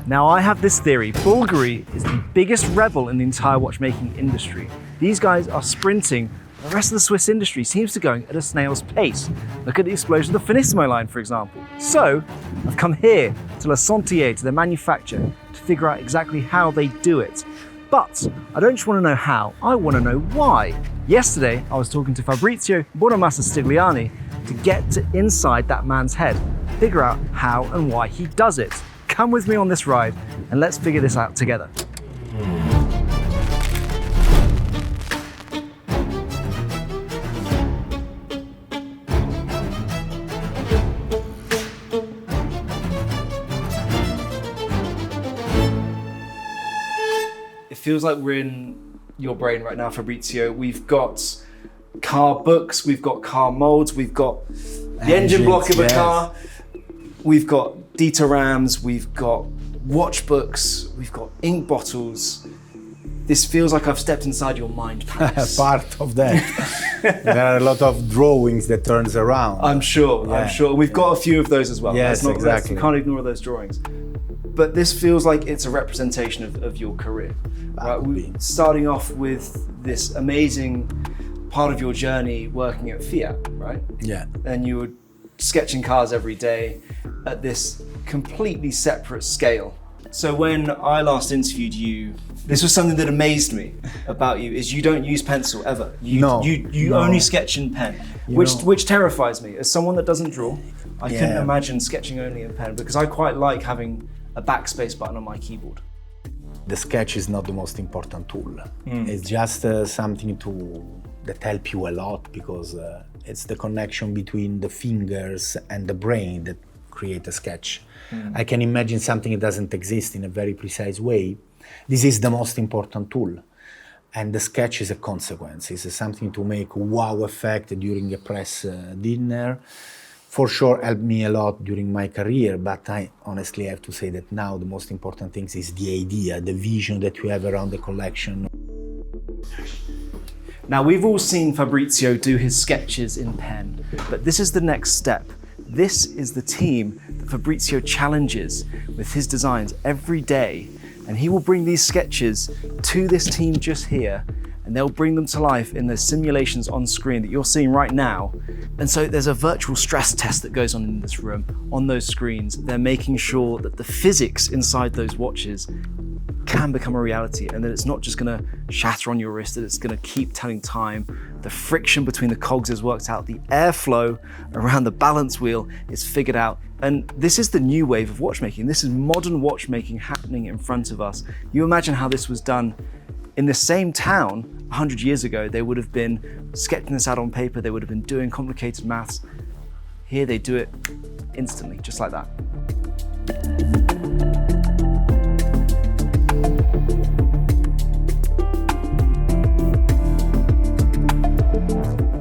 Now I have this theory, Bulgari is the biggest rebel in the entire watchmaking industry. These guys are sprinting. The rest of the Swiss industry seems to be going at a snail's pace. Look at the explosion of the Finissimo line, for example. So, I've come here to La Sentier, to their manufacturer, to figure out exactly how they do it. But I don't just want to know how, I want to know why. Yesterday, I was talking to Fabrizio Bonamassa Stigliani to get to inside that man's head, figure out how and why he does it. Come with me on this ride and let's figure this out together. It feels like we're in your brain right now, Fabrizio. We've got car books, we've got car molds, we've got the engine block of a car, we've got ditorams, we've got watch books, we've got ink bottles. This feels like I've stepped inside your mind palace. Part of that. There are a lot of drawings that turns around. I'm sure. We've got a few of those as well. Yes, exactly. You can't ignore those drawings. But this feels like it's a representation of your career. Right? Starting off with this amazing part of your journey working at Fiat, right? Yeah. And you were sketching cars every day at this completely separate scale. So when I last interviewed you, this was something that amazed me about you, is you don't use pencil ever. You only sketch in pen, which terrifies me. As someone that doesn't draw, I couldn't imagine sketching only in pen, because I quite like having a backspace button on my keyboard. The sketch is not the most important tool. It's just something that helps you a lot, because it's the connection between the fingers and the brain that create a sketch. I can imagine something that doesn't exist in a very precise way. This is the most important tool. And the sketch is a consequence. It's something to make wow effect during a press dinner. For sure helped me a lot during my career, but I honestly have to say that now the most important thing is the idea, the vision that you have around the collection. Now we've all seen Fabrizio do his sketches in pen, but this is the next step. This is the team that Fabrizio challenges with his designs every day, and he will bring these sketches to this team just here, and they'll bring them to life in the simulations on screen that you're seeing right now. And so there's a virtual stress test that goes on in this room. On those screens, they're making sure that the physics inside those watches can become a reality, and that it's not just gonna shatter on your wrist, that it's gonna keep telling time. The friction between the cogs is worked out, the airflow around the balance wheel is figured out. And this is the new wave of watchmaking. This is modern watchmaking happening in front of us. You imagine how this was done in the same town 100 years ago. They would have been sketching this out on paper, they would have been doing complicated maths. Here they do it instantly, just like that.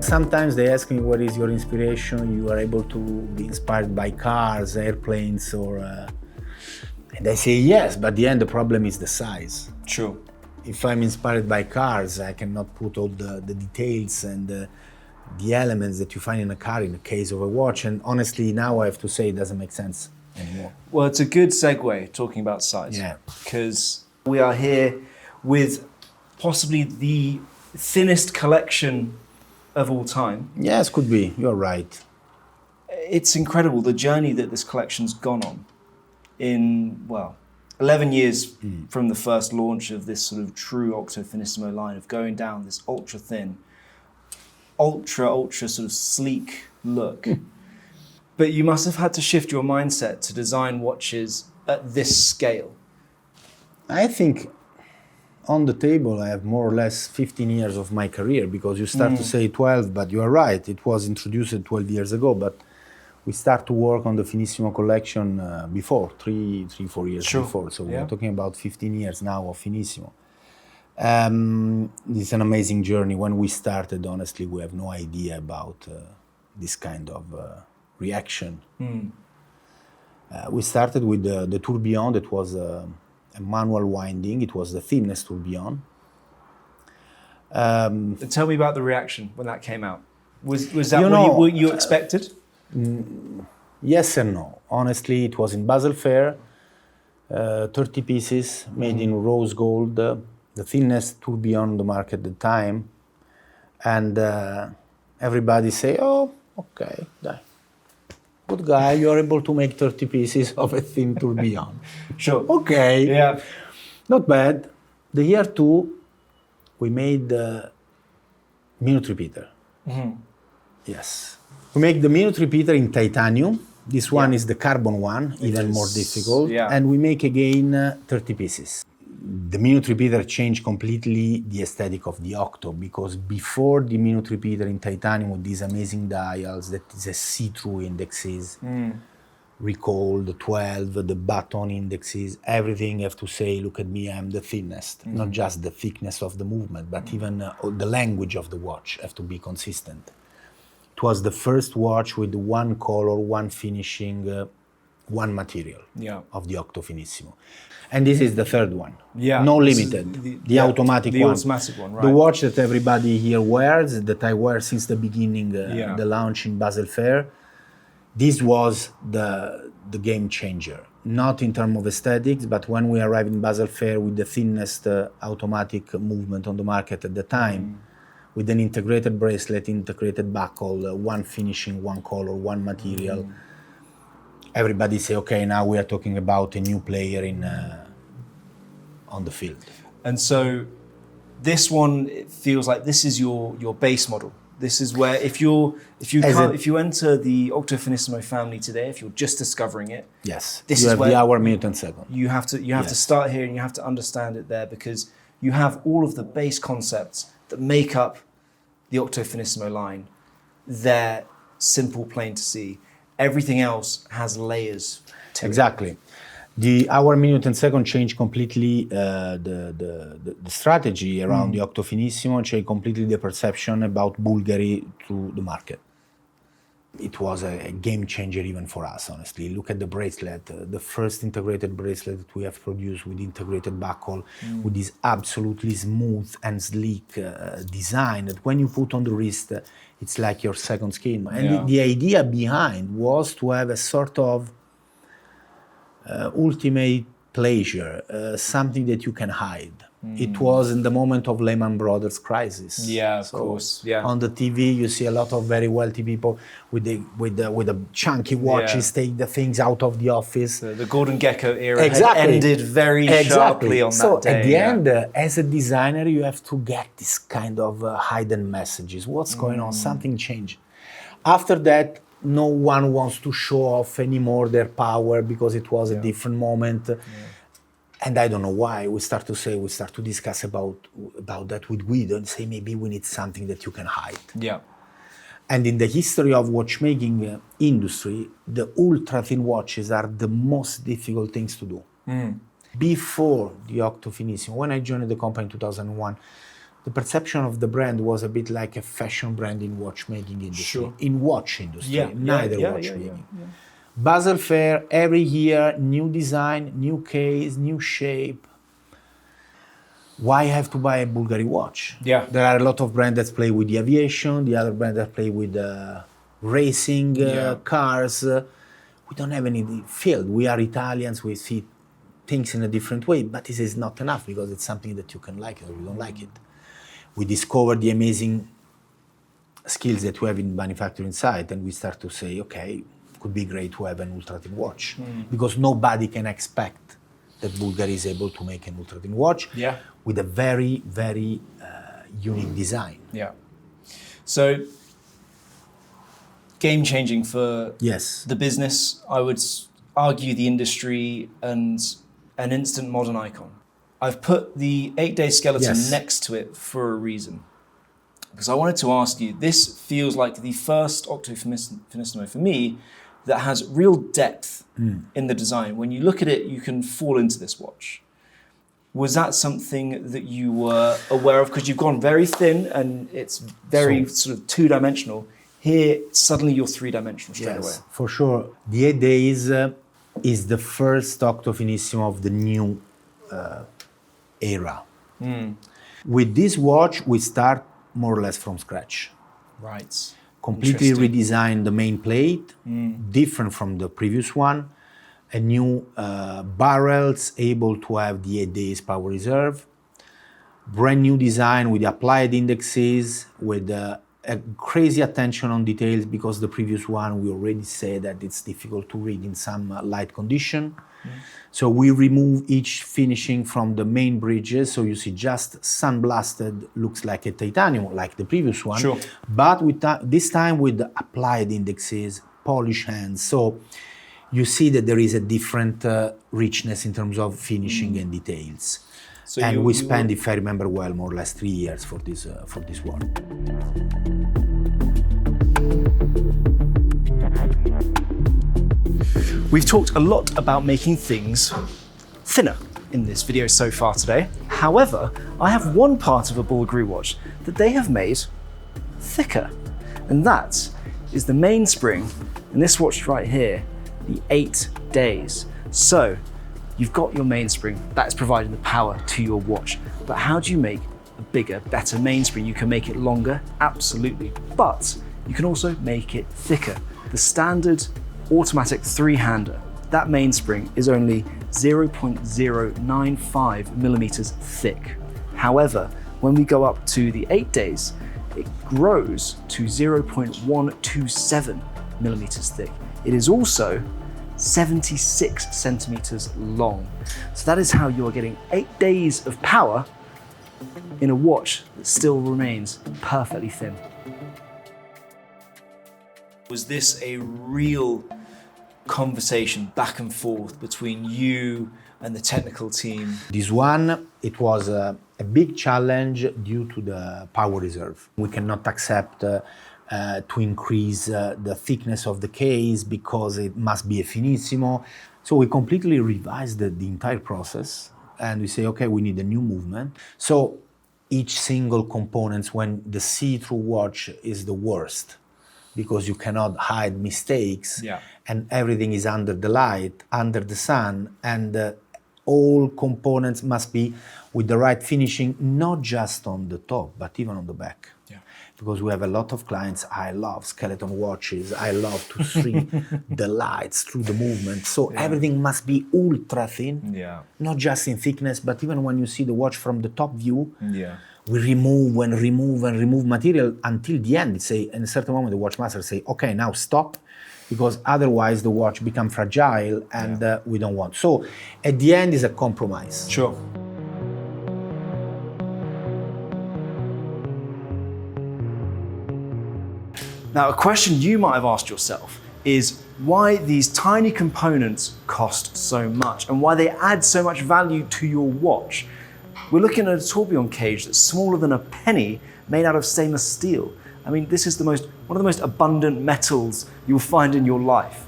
Sometimes they ask me what is your inspiration. You are able to be inspired by cars, airplanes, and I say yes, but at the end the problem is the size. True. If I'm inspired by cars, I cannot put all the details and the elements that you find in a car in the case of a watch. And honestly, now I have to say it doesn't make sense anymore. Well, it's a good segue talking about size. Yeah. Because we are here with possibly the thinnest collection of all time. Yes, could be. You're right. It's incredible the journey that this collection's gone on in, 11 years from the first launch of this sort of true Octo Finissimo line, of going down this ultra thin, ultra sort of sleek look. But you must have had to shift your mindset to design watches at this scale. I think on the table I have more or less 15 years of my career, because you start to say 12, but you are right, it was introduced 12 years ago, but we start to work on the Finissimo collection before, 4 years before. So we're talking about 15 years now of Finissimo. It's an amazing journey. When we started, honestly, we have no idea about this kind of reaction. We started with the tourbillon that was a manual winding. It was the thinnest tourbillon. Tell me about the reaction when that came out. Was that what you expected? Yes and no. Honestly, it was in Basel Fair. 30 pieces made in rose gold, the thinnest tourbillon on the market at the time. And everybody say, oh, okay, good guy, you're able to make 30 pieces of a thin tourbillon. Sure. Okay. Yeah. Not bad. The year 2, we made the minute repeater. Yes. We make the minute repeater in titanium. This one is the carbon one, even more difficult. Yeah. And we make again 30 pieces. The minute repeater changed completely the aesthetic of the Octo, because before the minute repeater in titanium with these amazing dials that is a see-through indexes, recall the 12, the button indexes, everything, I have to say, look at me, I'm the thinnest. Not just the thickness of the movement, but even the language of the watch have to be consistent. It was the first watch with one color, one finishing, one material of the Octo Finissimo. And this is the third one. Yeah. No limited. The automatic one. The automatic one, right. The watch that everybody here wears, that I wear since the beginning, the launch in Basel Fair. This was the game changer. Not in terms of aesthetics, but when we arrived in Basel Fair with the thinnest automatic movement on the market at the time, with an integrated bracelet, integrated buckle, one finishing, one color, one material. Everybody say, okay, now we are talking about a new player on the field. And so this one, it feels like this is your base model. This is where if you enter the Octo Finissimo family today, if you're just discovering it, yes, this you is have where the hour, minute, and second. You have to start here and you have to understand it there, because you have all of the base concepts that make up the Octo Finissimo line. They're simple, plain to see. Everything else has layers to Exactly. The hour, minute, and second changed completely the strategy around the Octo Finissimo, changed completely the perception about Bulgari to the market. It was a game changer even for us, honestly. Look at the bracelet, the first integrated bracelet that we have produced with integrated buckle, with this absolutely smooth and sleek design that when you put on the wrist, it's like your second skin. And the idea behind was to have a sort of ultimate pleasure, something that you can hide. It was in the moment of Lehman Brothers crisis. Yeah, of course. Yeah. On the TV, you see a lot of very wealthy people with the chunky watches take the things out of the office. The Gordon Gecko era had ended very sharply on that day. So at the end, as a designer, you have to get this kind of hidden messages. What's going on? Something changed. After that, no one wants to show off anymore their power because it was a different moment. And I don't know why we start to discuss about that with Guido and say maybe we need something that you can hide. Yeah. And in the history of watchmaking industry, the ultra thin watches are the most difficult things to do. Before the Octo Finissimo, when I joined the company in 2001, the perception of the brand was a bit like a fashion brand in watchmaking industry, in watch industry, watchmaking. Basel Fair, every year, new design, new case, new shape. Why have to buy a Bulgari watch? Yeah. There are a lot of brands that play with the aviation, the other brands that play with racing, cars. We don't have any field. We are Italians, we see things in a different way, but this is not enough because it's something that you can like it or you don't like it. We discovered the amazing skills that we have in manufacturing side and we start to say, okay, could be great to have an ultra-thin watch because nobody can expect that Bulgari is able to make an ultra-thin watch with a very, very unique design. Yeah. So, game-changing for the business, I would argue the industry and an instant modern icon. I've put the 8-day skeleton next to it for a reason. Because I wanted to ask you, this feels like the first Octo Finissimo for me that has real depth in the design. When you look at it, you can fall into this watch. Was that something that you were aware of? Because you've gone very thin and it's very sort of two-dimensional. Here, suddenly you're three-dimensional straight away. For sure. The 8 days is the first Octo Finissimo of the new era. With this watch, we start more or less from scratch. Right. Completely redesigned the main plate, different from the previous one. a new barrels able to have the 8 days power reserve, brand new design with applied indexes, with a crazy attention on details, because the previous one we already said that it's difficult to read in some light condition. So we remove each finishing from the main bridges, so you see just sun-blasted, looks like a titanium, like the previous one, Sure. but with this time with applied indexes, polish hands. So you see that there is a different richness in terms of finishing and details. So and we spent, if I remember well, more or less 3 years for this one. We've talked a lot about making things thinner in this video so far today. However, I have one part of a Bulgari watch that they have made thicker, and that is the mainspring in this watch right here, the 8 days. So you've got your mainspring that is providing the power to your watch, but how do you make a bigger, better mainspring? You can make it longer, absolutely, but you can also make it thicker. The standard automatic 3-hander, that mainspring is only 0.095 millimeters thick. However, when we go up to the 8 days, it grows to 0.127 millimeters thick. It is also 76 centimeters long. So that is how you are getting 8 days of power in a watch that still remains perfectly thin. Was this a real conversation back and forth between you and the technical team? This one, it was a big challenge due to the power reserve. We cannot accept to increase the thickness of the case because it must be a finissimo. So we completely revised the entire process, and we say, okay, we need a new movement. So each single component, when the see-through watch is the worst, because you cannot hide mistakes, and everything is under the light, under the sun, and all components must be with the right finishing, not just on the top, but even on the back. Because we have a lot of clients, I love skeleton watches, I love to see the lights through the movement, so everything must be ultra thin, not just in thickness, but even when you see the watch from the top view, we remove and remove and remove material until the end. Say, in a certain moment, the watchmaster say, okay, now stop, because otherwise the watch becomes fragile and we don't want. So at the end is a compromise. Sure. Now, a question you might have asked yourself is why these tiny components cost so much and why they add so much value to your watch. We're looking at a tourbillon cage that's smaller than a penny, made out of stainless steel. I mean, this is one of the most abundant metals you'll find in your life.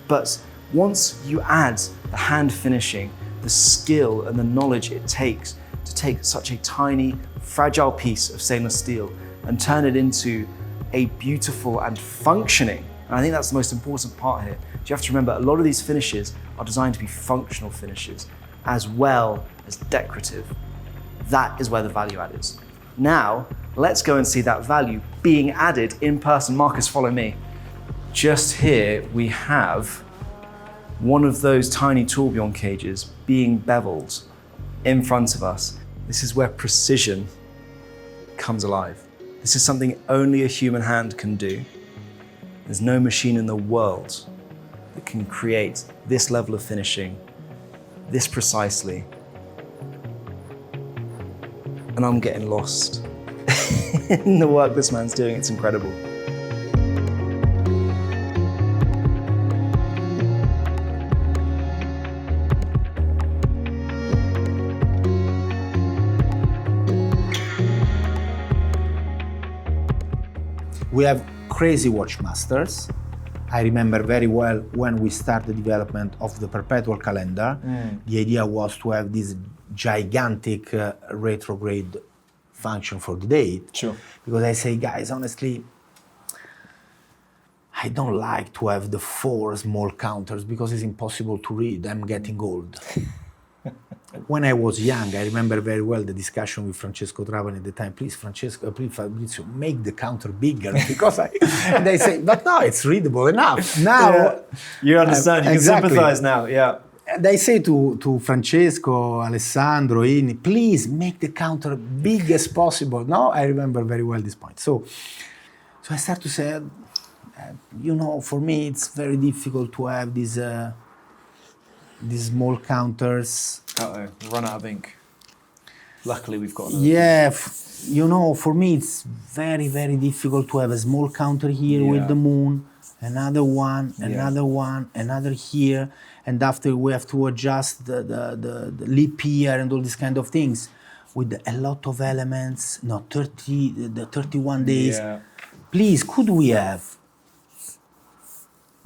But once you add the hand finishing, the skill and the knowledge it takes to take such a tiny, fragile piece of stainless steel and turn it into a beautiful and functioning, and I think that's the most important part here. You have to remember, a lot of these finishes are designed to be functional finishes as well as decorative. That is where the value add is. Now, let's go and see that value being added in person. Marcus, follow me. Just here, we have one of those tiny tourbillon cages being beveled in front of us. This is where precision comes alive. This is something only a human hand can do. There's no machine in the world that can create this level of finishing, this precisely. And I'm getting lost in the work this man's doing. It's incredible. We have crazy watchmasters. I remember very well when we started the development of the Perpetual calendar, the idea was to have this gigantic retrograde function for the date. Sure. Because I say, guys, honestly, I don't like to have the 4 small counters because it's impossible to read. I'm getting old. When I was young, I remember very well the discussion with Francesco Trapani at the time. Please, Francesco, please, Fabrizio, make the counter bigger because and they say, but no, it's readable enough. Now, Yeah. You understand, you exactly. can sympathize now, yeah. And I say to Francesco, Alessandro, Ini, please make the counter big as possible. No, I remember very well this point. So I start to say, for me, it's very difficult to have these small counters. Uh-oh, run out of ink. Luckily, we've got another. Yeah, for me, it's very, very difficult to have a small counter here with the moon, another one, another here, and after we have to adjust the leap year and all these kind of things with a lot of elements, 31 days. Yeah. Please, could we have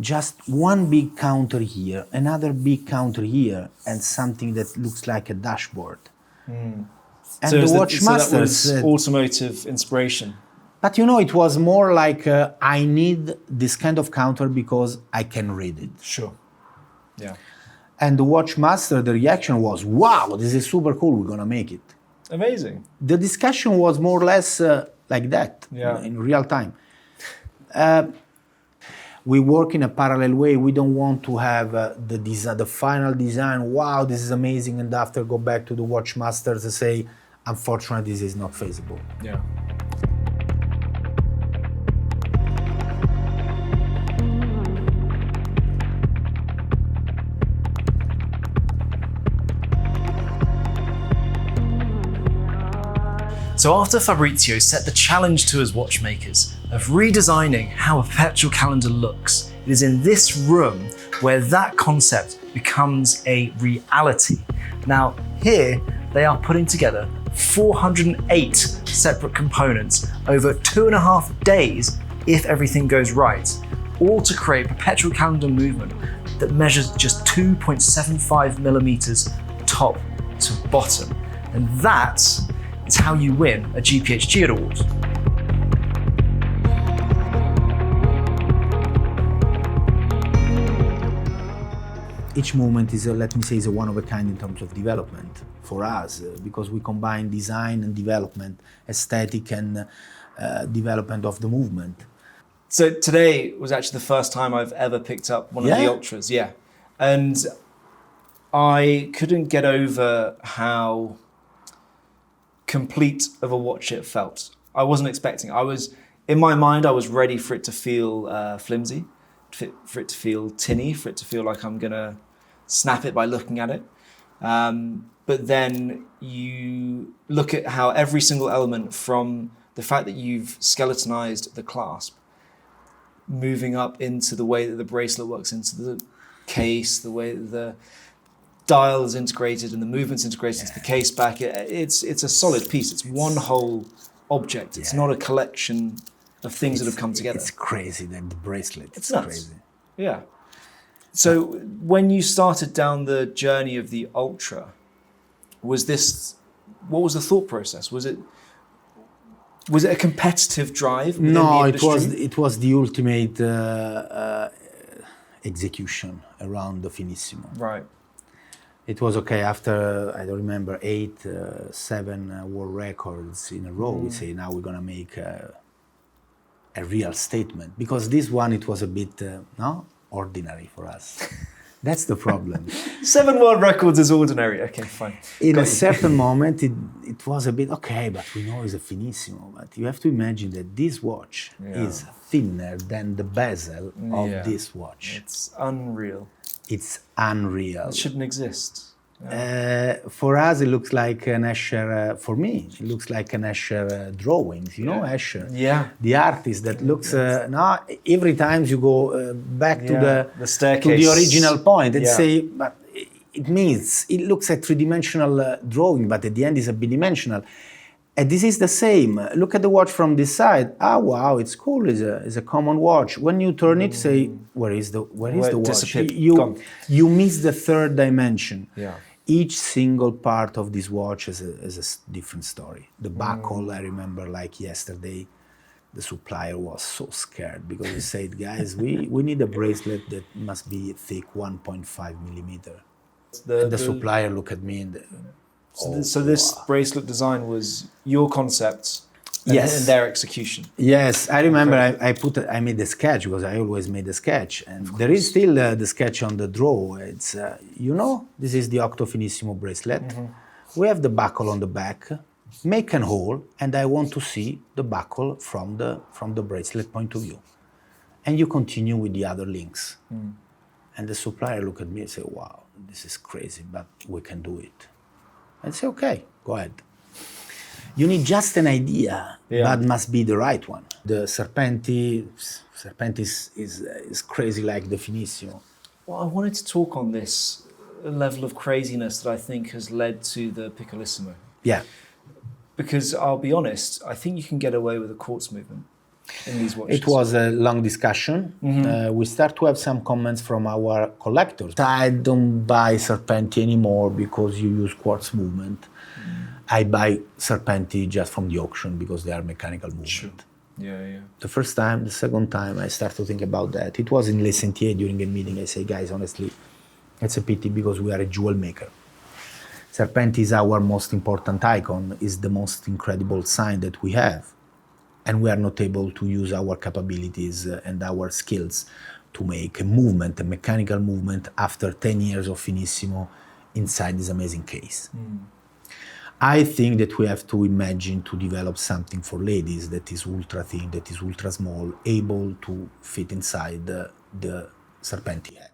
just one big counter here, another big counter here, and something that looks like a dashboard? And So the that Watchmaster was said, automotive inspiration. but it was more like I need this kind of counter because I can read it. Sure. Yeah. And the Watchmaster, the reaction was, wow, this is super cool, we're gonna make it. Amazing. The discussion was more or less like that in real time. We work in a parallel way. We don't want to have the final design, wow, this is amazing, and after go back to the Watchmasters and say, unfortunately, this is not feasible. Yeah. So after Fabrizio set the challenge to his watchmakers of redesigning how a perpetual calendar looks, it is in this room where that concept becomes a reality. Now here they are putting together 408 separate components over 2.5 days if everything goes right, all to create a perpetual calendar movement that measures just 2.75 millimeters top to bottom. And that is how you win a GPHG award. Each movement is, let me say, is a one of a kind in terms of development for us, because we combine design and development, aesthetic and development of the movement. So today was actually the first time I've ever picked up one of the Ultras, and I couldn't get over how complete of a watch it felt. I wasn't expecting. In my mind, I was ready for it to feel flimsy, for it to feel tinny, for it to feel like I'm gonna snap it by looking at it. But then you look at how every single element, from the fact that you've skeletonized the clasp, moving up into the way that the bracelet works into the case, the way that the dial is integrated and the movement's integrated into the case back. It's a solid piece. It's one whole object. It's not a collection of things that have come together. It's crazy, that the bracelet. It's nuts. Crazy. Yeah. So when you started down the journey of the Ultra, what was the thought process? Was it a competitive drive within the industry? it was the ultimate execution around the Finissimo. Right. It was okay after, I don't remember, 7 world records in a row. We say, now we're gonna make a real statement, because this one, it was a bit ordinary for us. That's the problem. 7 world records is ordinary. Okay, fine. In a certain moment, it was a bit, okay, but we know it's a Finissimo. But you have to imagine that this watch is thinner than the bezel of this watch. It's unreal. It's unreal. It shouldn't exist. For us, it looks like an Escher. For me, it looks like an Escher drawings. You know, Escher. Yeah. The artist that looks. Now, every time you go back to the staircase, to the original point, and say, but it means it looks a three-dimensional drawing, but at the end is a bidimensional. And this is the same. Look at the watch from this side. Ah, wow, it's cool. It's a common watch. When you turn it, say, where is the watch? You miss the third dimension. Yeah. Each single part of this watch is a different story. The buckle, I remember like yesterday, the supplier was so scared because he said, guys, we need a bracelet that must be thick 1.5 millimeter. The supplier looked at me and So this bracelet design was your concept and, Yes. and their execution. yes, I remember I made the sketch because I always made the sketch, and there is still the sketch on the drawer. It's this is the Octo Finissimo bracelet. We have the buckle on the back. Make an hole, and I want to see the buckle from the bracelet point of view. And you continue with the other links. And the supplier look at me and say, "Wow, this is crazy, but we can do it." I say, "Okay, go ahead." You need just an idea, but must be the right one. The Serpenti is crazy like the Finissimo. Well, I wanted to talk on this level of craziness that I think has led to the Piccolissimo. Yeah. Because I'll be honest, I think you can get away with a quartz movement in these watches. It was a long discussion. We start to have some comments from our collectors. I don't buy Serpenti anymore because you use quartz movement. I buy Serpenti just from the auction because they are mechanical movement. Sure. Yeah. The first time, the second time, I start to think about that. It was in Sentier during a meeting. I say, "Guys, honestly, it's a pity because we are a jewel maker. Serpenti is our most important icon, is the most incredible sign that we have. And we are not able to use our capabilities and our skills to make a movement, a mechanical movement after 10 years of Finissimo inside this amazing case." I think that we have to imagine to develop something for ladies that is ultra thin, that is ultra small, able to fit inside the Serpenti head.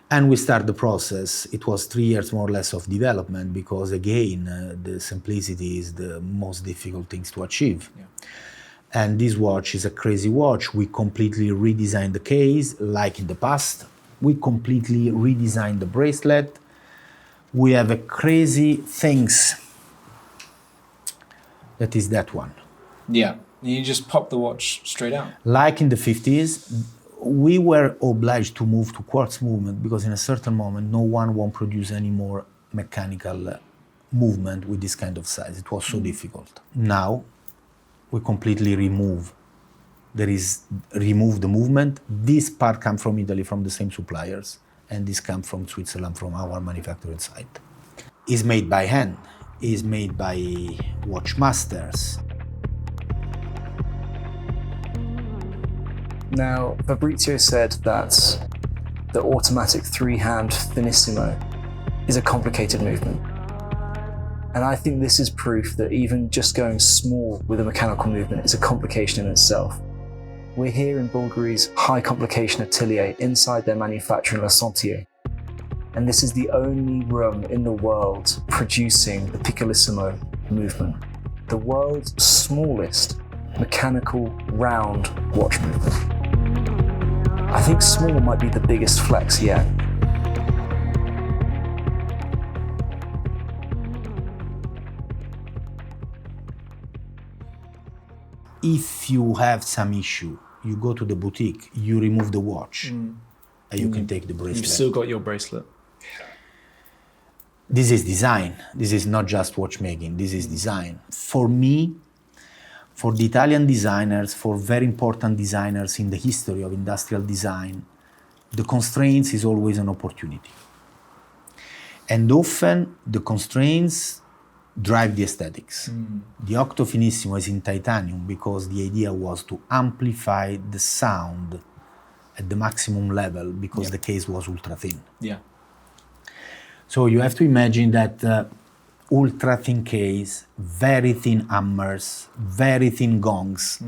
And we start the process. It was 3 years more or less of development because again, the simplicity is the most difficult things to achieve. Yeah. And this watch is a crazy watch. We completely redesigned the case like in the past. We completely redesigned the bracelet. We have a crazy things. That is that one. Yeah. You just pop the watch straight out. Like in the 50s, we were obliged to move to quartz movement because in a certain moment, no one won't produce any more mechanical movement with this kind of size. It was so difficult. Now, we completely remove the movement. This part comes from Italy, from the same suppliers, and this comes from Switzerland, from our manufacturing site. It's made by hand. It's made by watch masters. Now, Fabrizio said that the automatic three-hand Finissimo is a complicated movement. And I think this is proof that even just going small with a mechanical movement is a complication in itself. We're here in Bulgari's high complication atelier inside their manufacturer in Sentier. And this is the only room in the world producing the Piccolissimo movement, the world's smallest mechanical round watch movement. I think small might be the biggest flex yet. If you have some issue, you go to the boutique, you remove the watch, and you can take the bracelet. You've still got your bracelet. This is design. This is not just watchmaking. This is design. For me, for the Italian designers, for very important designers in the history of industrial design, the constraints is always an opportunity. And often the constraints drive the aesthetics. The Octo Finissimo is in titanium because the idea was to amplify the sound at the maximum level because the case was ultra thin. Yeah. So you have to imagine that ultra thin case, very thin hammers, very thin gongs.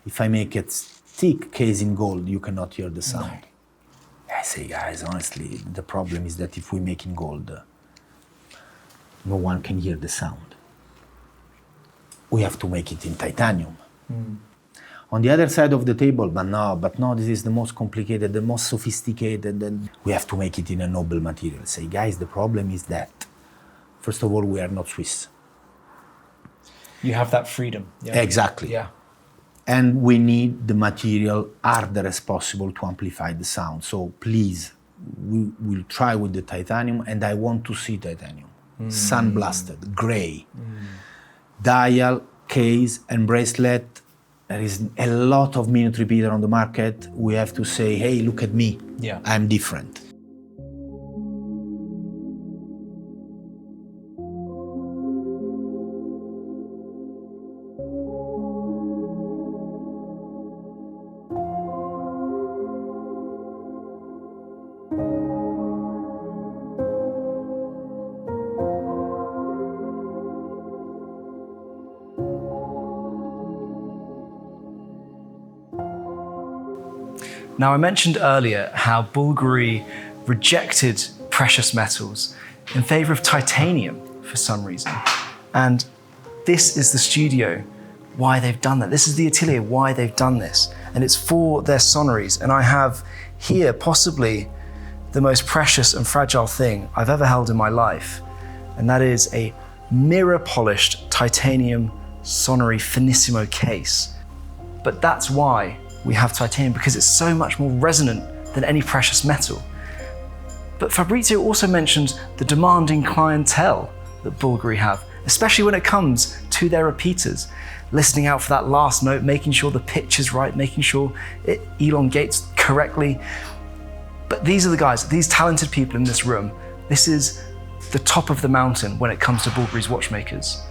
If I make a thick case in gold, you cannot hear the sound. No. I say, guys, honestly, the problem is that if we make in gold, no one can hear the sound. We have to make it in titanium. On the other side of the table, but no, this is the most complicated, the most sophisticated, and we have to make it in a noble material. Say, guys, the problem is that, first of all, we are not Swiss. You have that freedom. Yeah. Exactly. Yeah. And we need the material harder as possible to amplify the sound. So please, we will try with the titanium, and I want to see titanium. Sun-blasted, gray. Dial, case, and bracelet. There is a lot of minute repeater on the market. We have to say, hey, look at me. Yeah. I'm different. Now, I mentioned earlier how Bulgari rejected precious metals in favor of titanium for some reason. And this is the studio why they've done that. This is the atelier why they've done this. And it's for their sonneries. And I have here possibly the most precious and fragile thing I've ever held in my life. And that is a mirror polished titanium sonnery finissimo case. But that's why we have titanium, because it's so much more resonant than any precious metal. But Fabrizio also mentioned the demanding clientele that Bulgari have, especially when it comes to their repeaters, listening out for that last note, making sure the pitch is right, making sure it elongates correctly. But these are the guys, these talented people in this room. This is the top of the mountain when it comes to Bulgari's watchmakers.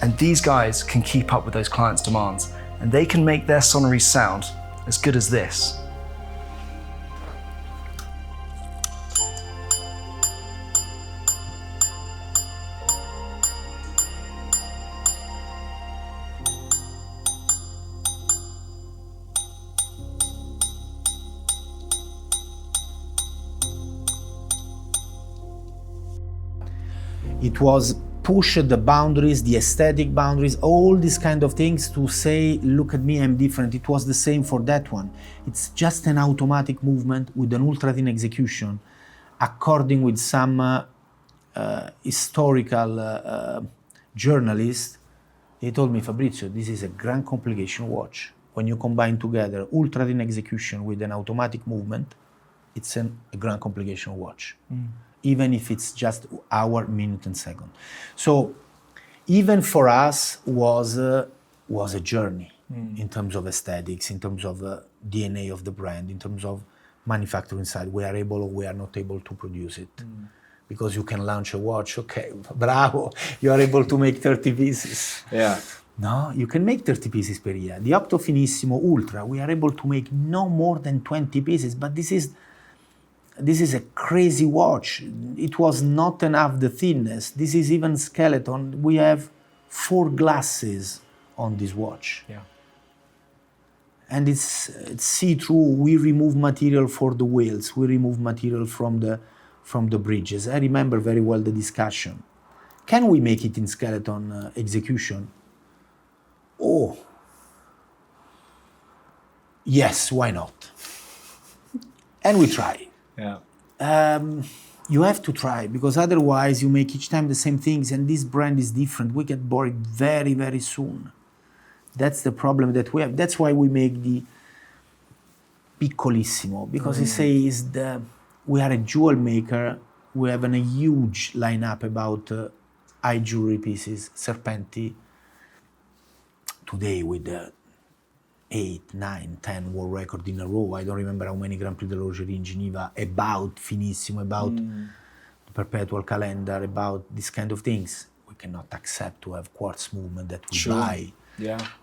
And these guys can keep up with those clients' demands, and they can make their sonneries sound as good as this. It was push the boundaries, the aesthetic boundaries, all these kind of things to say, look at me, I'm different. It was the same for that one. It's just an automatic movement with an ultra-thin execution, according with some historical journalist. He told me, Fabrizio, this is a grand complication watch. When you combine together ultra-thin execution with an automatic movement, it's a grand complication watch. Even if it's just hour, minute, and second. So even for us was a journey in terms of aesthetics, in terms of DNA of the brand, in terms of manufacturing side. We are able or we are not able to produce it. Because you can launch a watch, okay, bravo, you are able to make 30 pieces. Yeah. No, you can make 30 pieces per year. The Octo Finissimo Ultra, we are able to make no more than 20 pieces, but this is a crazy watch. It was not enough the thinness. This is even skeleton. We have 4 glasses on this watch. Yeah. And it's see-through. We remove material for the wheels. We remove material from the bridges. I remember very well the discussion. Can we make it in skeleton execution? Oh, yes, why not? And we try. Yeah. You have to try, because otherwise you make each time the same things, and this brand is different. We get bored very, very soon. That's the problem that we have. That's why we make the Piccolissimo, because it says we are a jewel maker. We have a huge lineup about high jewelry pieces, Serpenti. Today with 8, 9, 10 world record in a row. I don't remember how many Grand Prix de l'Horlogerie in Geneva, about Finissimo, about the Perpetual calendar, about these kind of things. We cannot accept to have quartz movement that we buy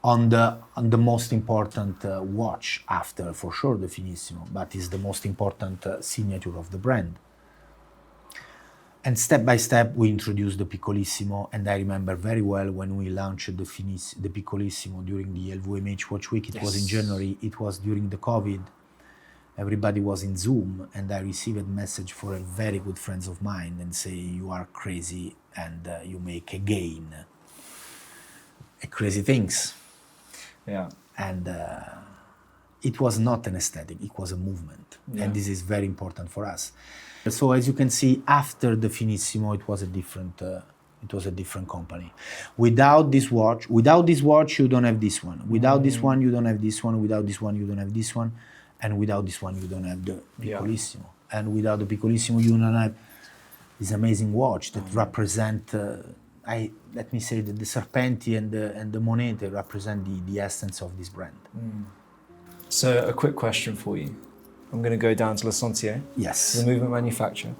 on the most important watch after, for sure, the Finissimo, but is the most important signature of the brand. And step by step, we introduced the Piccolissimo, and I remember very well when we launched the Piccolissimo during the LVMH Watch Week. It was in January, it was during the COVID. Everybody was in Zoom, and I received a message for a very good friends of mine and say, you are crazy, and you make again crazy things. Yeah. And it was not an aesthetic, it was a movement. And this is very important for us. So as you can see, after the Finissimo, it was a different company. Without this watch, you don't have this one. Without this one, you don't have this one. Without this one, you don't have this one. And without this one, you don't have the Piccolissimo. And without the Piccolissimo, you don't have this amazing watch that represent, let me say that the Serpenti and the Monete represent the essence of this brand. So a quick question for you. I'm going to go down to Le Sentier, Yes. the movement manufacturer.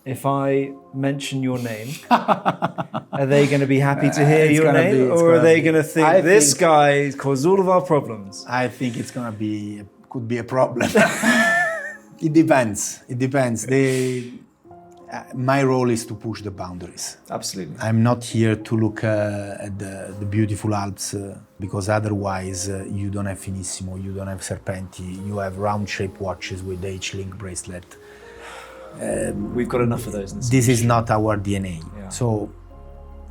If I mention your name, are they going to be happy to hear your name, or are they going to think this guy caused all of our problems? I think it's gonna could be a problem. It depends. My role is to push the boundaries. Absolutely. I'm not here to look at the beautiful Alps because otherwise you don't have Finissimo, you don't have Serpenti, you have round-shaped watches with H-link bracelet. We've got enough of those in this is not our DNA. Yeah. So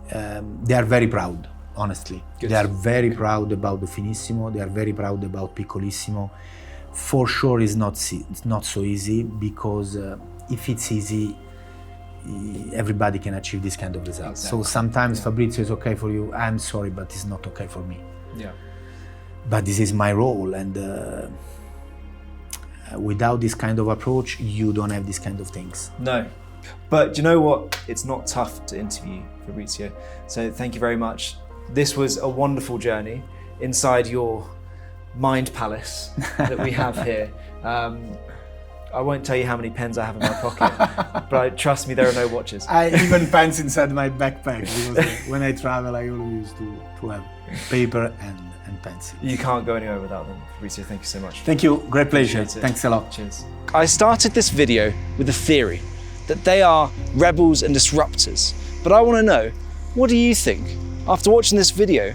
they are very proud, honestly. Good. They are very proud about the Finissimo, they are very proud about Piccolissimo. For sure it's not so easy because if it's easy, everybody can achieve this kind of results. Exactly. So sometimes Fabrizio is okay for you, I'm sorry, but it's not okay for me. Yeah. But this is my role, and without this kind of approach, you don't have this kind of things. No. But you know what? It's not tough to interview Fabrizio. So thank you very much. This was a wonderful journey inside your mind palace that we have here. I won't tell you how many pens I have in my pocket, but trust me, there are no watches. I even pens inside my backpack because when I travel, I always used to have paper and pencil. You can't go anywhere without them. Fabrizio, thank you so much. Thank you, great pleasure. Appreciate it. Thanks a lot. Cheers. I started this video with a theory that they are rebels and disruptors, but I want to know, what do you think? After watching this video,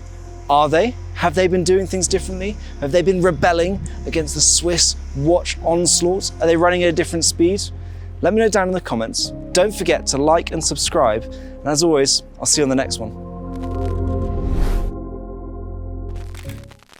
are they? Have they been doing things differently? Have they been rebelling against the Swiss watch onslaught? Are they running at a different speed? Let me know down in the comments. Don't forget to like and subscribe. And as always, I'll see you on the next one.